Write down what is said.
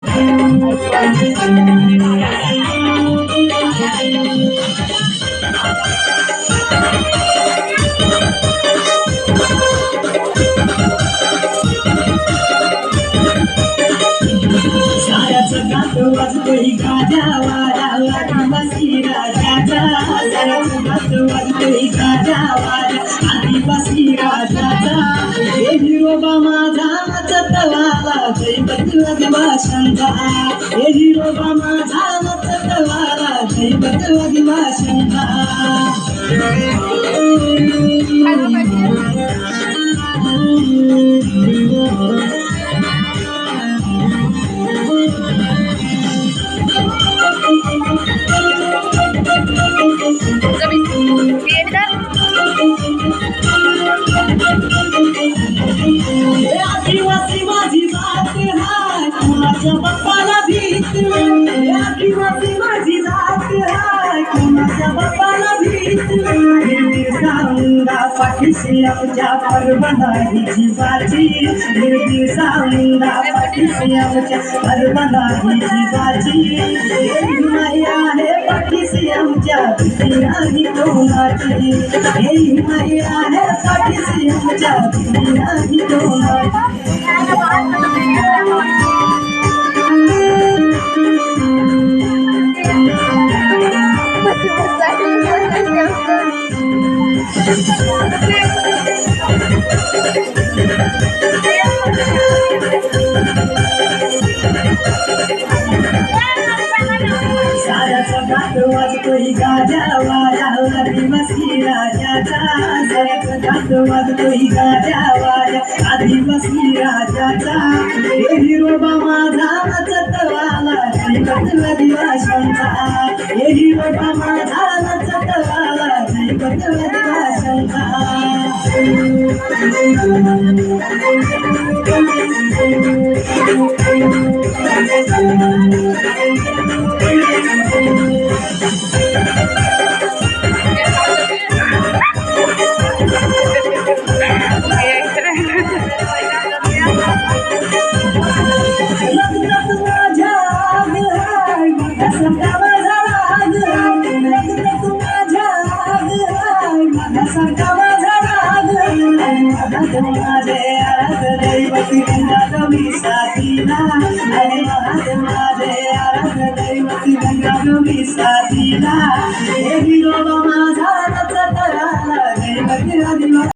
साऱ्या जगात वाजतोय गाजा वारा आदिवासी राजाचा. साऱ्या जगात वाजतोय गाजा वारा आदिवासी राजाचा. हे हिरोबा माझा नचतवाला जय बदल आदिवाशांचा. हे हिरोबा माझा नचतवाला जय बदल आदिवाशांचा. आदिवासी माझी जात हाय कुणाच्या बाप्पाला भीत नाही. आदिवासी माझी जात हाय कुणाच्या बाप्पाला भीत नाही. बिरसा मुंडा पाठीशी आमच्या परवानाही जीवाची. बिरसा मुंडा पाठीशी आमच्या परवानाही जीवाची. नाही आहे पाठीशी आमच्या भीती नाही कोणाची. नाही आहे पाठीशी आमच्या भीती नाही कोणाची. साऱ्या जगात वाजतोय गाजा वारा आदिवासी राजाचा. साऱ्या जगात वाजतोय गाजा वारा आदिवासी राजाचा. हे हिरोबा माझा नचतवाला जय बदल आदिवाशांचा. हे हिरोबा माझा नचतवाला जय बदल आदिवाशांचा. माझे आराध दैवती गंगा गौरी साथीला. अरे माझे आराध दैवती गंगा गौरी साथीला.